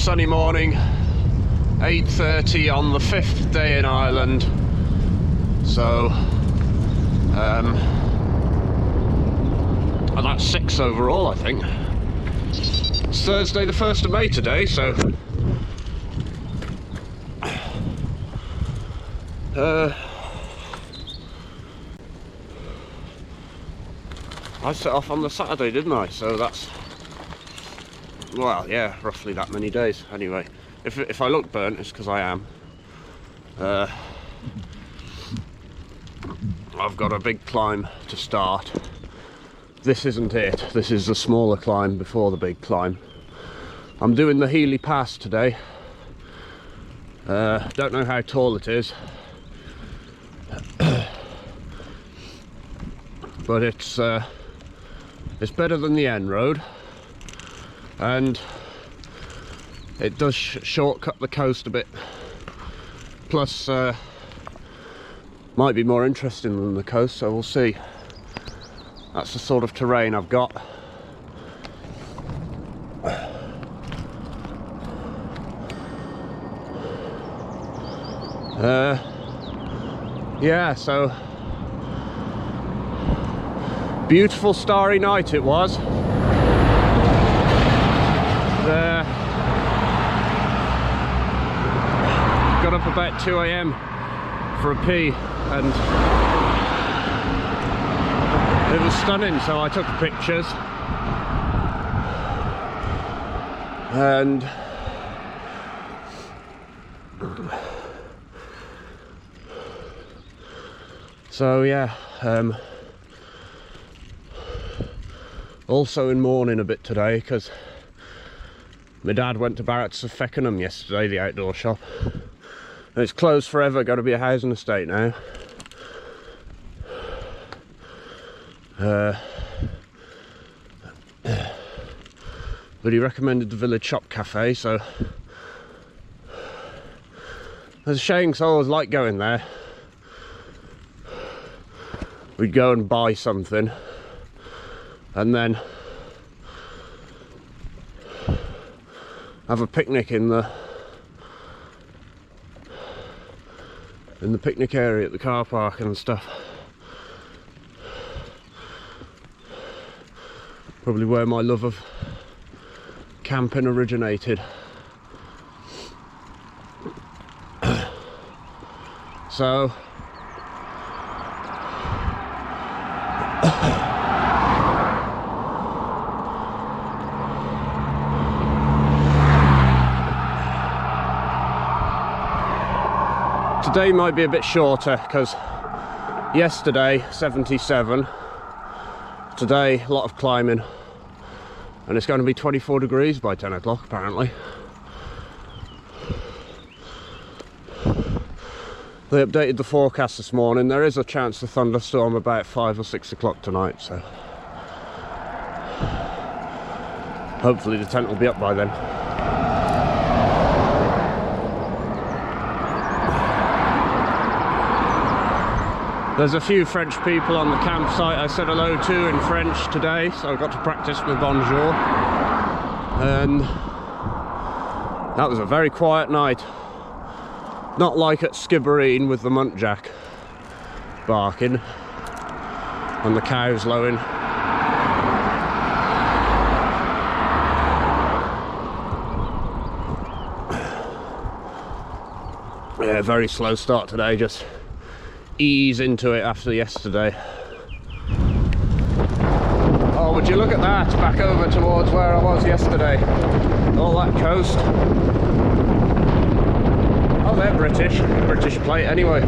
sunny morning, 8:30 on the 5th day in Ireland. So and that's 6 overall, I think. It's Thursday the 1st of May today, so I set off on the Saturday, didn't I? So that's, well, yeah, roughly that many days. Anyway, if I look burnt, it's because I am. I've got a big climb to start. This isn't it. This is the smaller climb before the big climb. I'm doing the Healy Pass today. Don't know how tall it is, but it's better than the end road, and it does shortcut the coast a bit. Plus, might be more interesting than the coast, so we'll see. That's the sort of terrain I've got. Yeah, so beautiful starry night it was. Got up about 2 AM for a pee, and it was stunning, so I took pictures. And so yeah, also in mourning a bit today because my dad went to Barrett's of Feckenham yesterday, the outdoor shop. And it's closed forever, got to be a housing estate now. But he recommended the Village Shop Cafe, so it's a shame because I always like going there. We'd go and buy something and then have a picnic in the picnic area at the car park and stuff. Probably where my love of camping originated. So today might be a bit shorter because yesterday 77, today a lot of climbing, and it's going to be 24 degrees by 10 o'clock apparently. They updated the forecast this morning. There is a chance of thunderstorm about 5 or 6 o'clock tonight, so hopefully the tent will be up by then. There's a few French people on the campsite I said hello to in French today, so I got to practice my bonjour. And that was a very quiet night. Not like at Skibbereen with the muntjac barking and the cows lowing. Yeah, very slow start today, just ease into it after yesterday. Oh, would you look at that, back over towards where I was yesterday. All that coast. Oh, they're British plate anyway.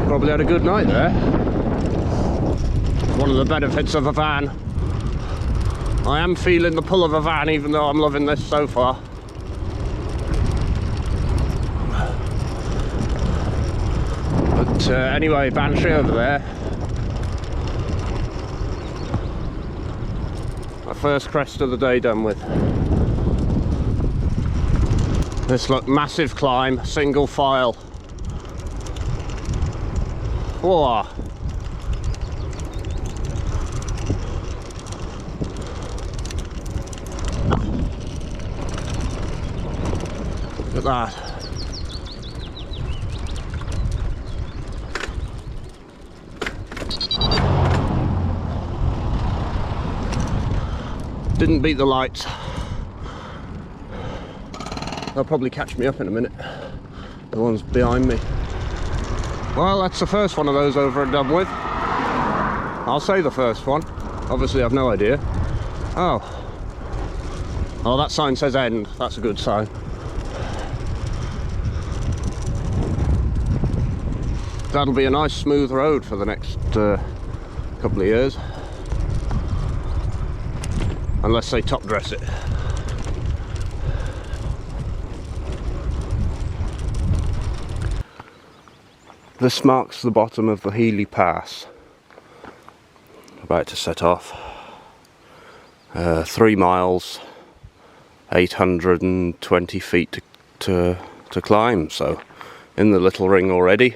Probably had a good night there. One of the benefits of a van. I am feeling the pull of a van, even though I'm loving this so far. But anyway, Bantry over there. My first crest of the day done with. This look, massive climb, single file. Whoa. Look at that. Didn't beat the lights. They'll probably catch me up in a minute. The one's behind me. Well, that's the first one of those over and done with. I'll say the first one. Obviously I've no idea. Oh, that sign says end. That's a good sign. That'll be a nice smooth road for the next couple of years. Unless they top dress it. This marks the bottom of the Healy Pass. About to set off. 3 miles, 820 feet to climb, so in the little ring already.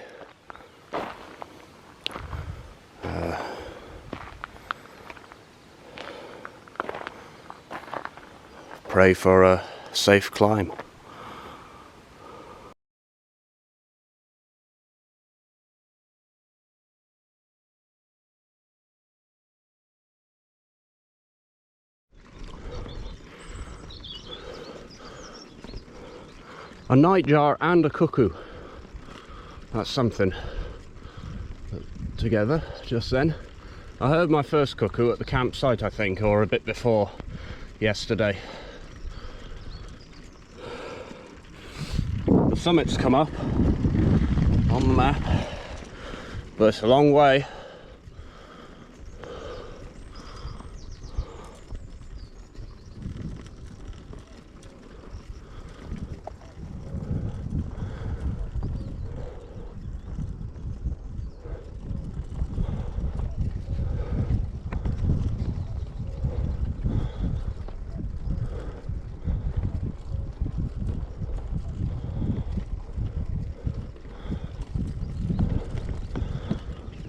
Pray for a safe climb. A nightjar and a cuckoo. That's something. Together just then. I heard my first cuckoo at the campsite, I think, or a bit before yesterday. The summit's come up on the map, but it's a long way.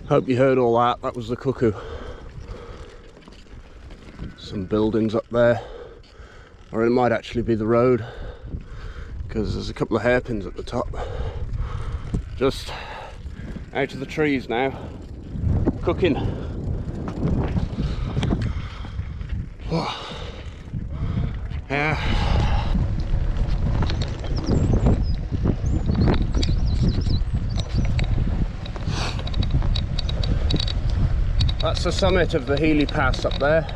Hope you heard all that. That was the cuckoo. Some buildings up there, or it might actually be the road, because there's a couple of hairpins at the top. Just out of the trees now, cooking. Oh. Yeah. That's the summit of the Healy Pass up there.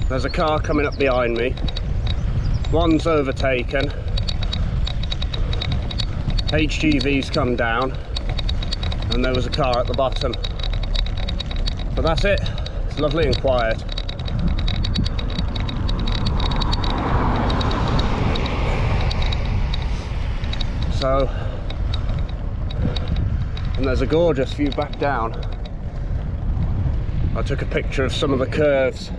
There's a car coming up behind me. One's overtaken. HGV's come down. And there was a car at the bottom. But that's it. It's lovely and quiet. So, and there's a gorgeous view back down. I took a picture of some of the curves.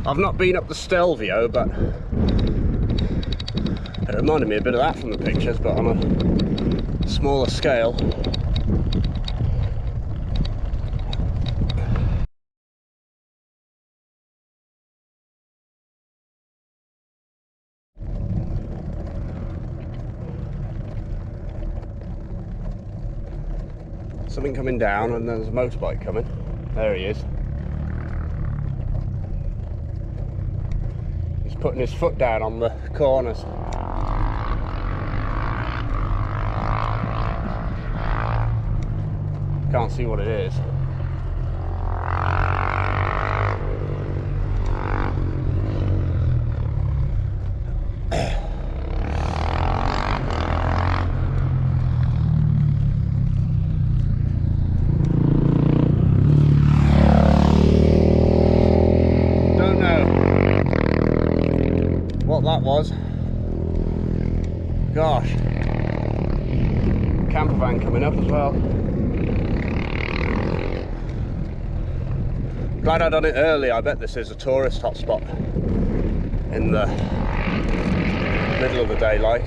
I've not been up the Stelvio, but it reminded me a bit of that from the pictures, but on a smaller scale. Something coming down, and there's a motorbike coming. There he is. He's putting his foot down on the corners. Can't see what it is. That was. Gosh. Camper van coming up as well. Glad I done it early. I bet this is a tourist hotspot in the middle of the day, like.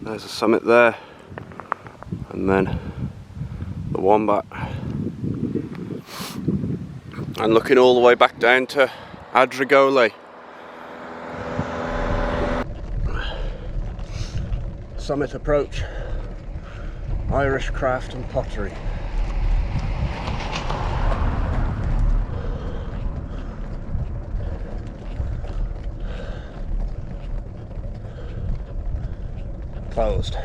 There's a summit there. and then the Wombat, and looking all the way back down to Adrigole. Summit approach, Irish craft and pottery. Closed.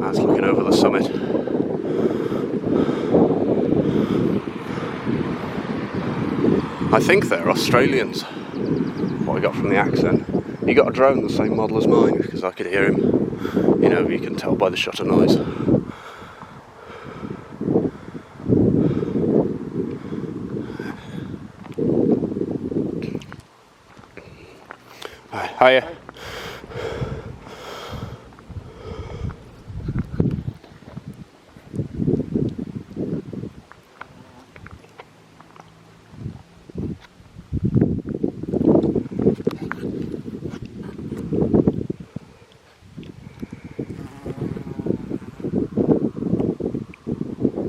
That's looking over the summit. I think they're Australians, what I got from the accent. He got a drone the same model as mine, because I could hear him. You know, you can tell by the shutter noise. Hiya.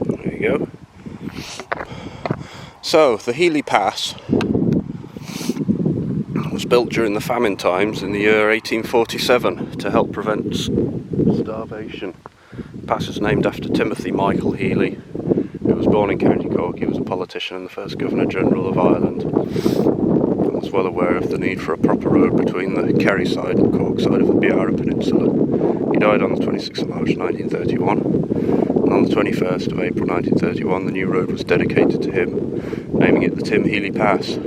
There you go. So, the Healy Pass was built during the famine times in the year 1847 to help prevent starvation. The pass is named after Timothy Michael Healy, who was born in County Cork. He was a politician and the first Governor General of Ireland, and was well aware of the need for a proper road between the Kerry side and Cork side of the EIRE Peninsula. He died on the 26th of March 1931, and on the 21st of April 1931 the new road was dedicated to him, naming it the Tim Healy Pass.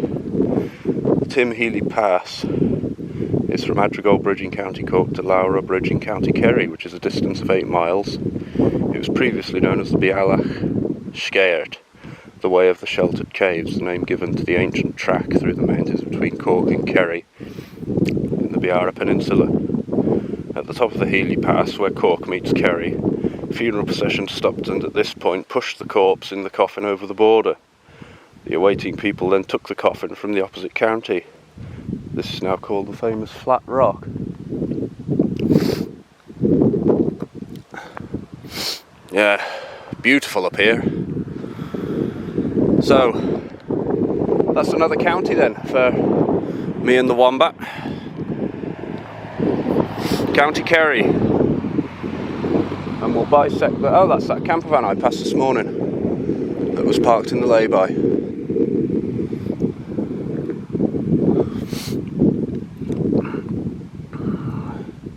Tim Healy Pass is from Adrigole Bridge in County Cork to Laura Bridge in County Kerry, which is a distance of 8 miles. It was previously known as the Bealach Scaert, the Way of the Sheltered Caves, the name given to the ancient track through the mountains between Cork and Kerry in the EIRE Peninsula. At the top of the Healy Pass, where Cork meets Kerry, funeral processions stopped and at this point pushed the corpse in the coffin over the border. The awaiting people then took the coffin from the opposite county. This is now called the famous Flat Rock. Yeah, beautiful up here. So, that's another county then for me and the Wombat. County Kerry. And we'll bisect the... Oh, that's that camper van I passed this morning that was parked in the lay-by.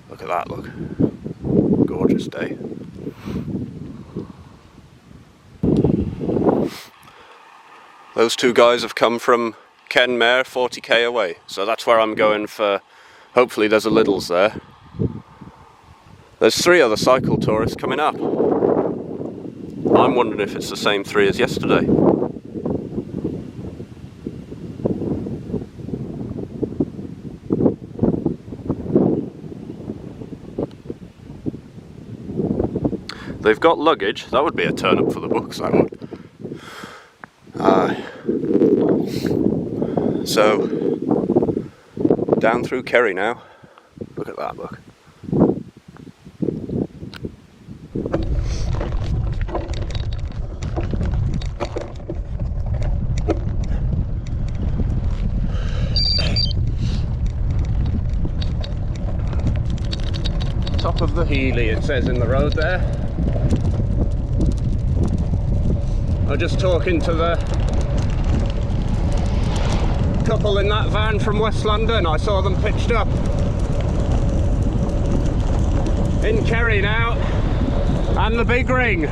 Look at that, look. Gorgeous day. Those two guys have come from Kenmare, 40k away, so that's where I'm going for. Hopefully there's a Lidl's there. There's 3 other cycle tourists coming up. I'm wondering if it's the same 3 as yesterday. They've got luggage. That would be a turn up for the books, that would. So down through Kerry now. Look at that, look. Top of the Healy, it says in the road there. I was just talking to the couple in that van from West London. I saw them pitched up in Kerry now, and the big ring.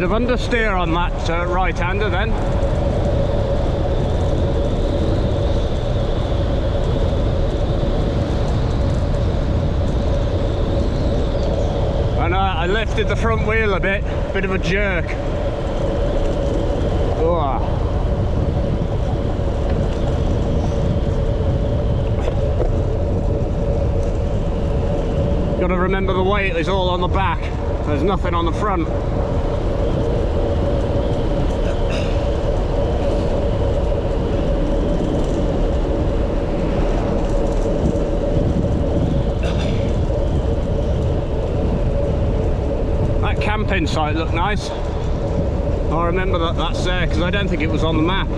of understeer on that right-hander then. And I lifted the front wheel a bit of a jerk. Oh. Got to remember the weight is all on the back. There's nothing on the front. That camping site looked nice. I remember that that's there because I don't think it was on the map.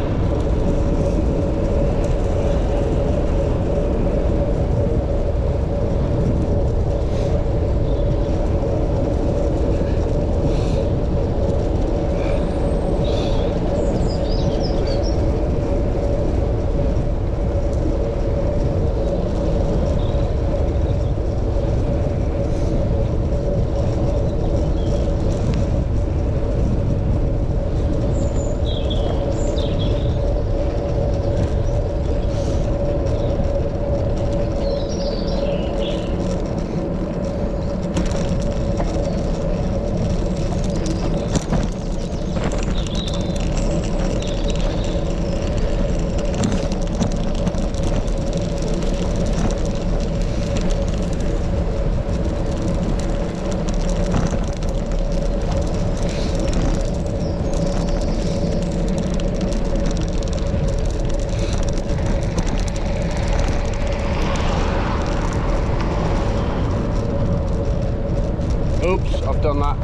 Oops, I've done that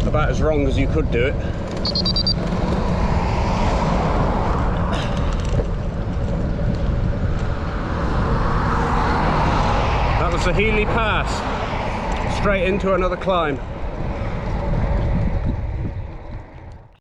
about as wrong as you could do it. That was the Healy Pass, straight into another climb.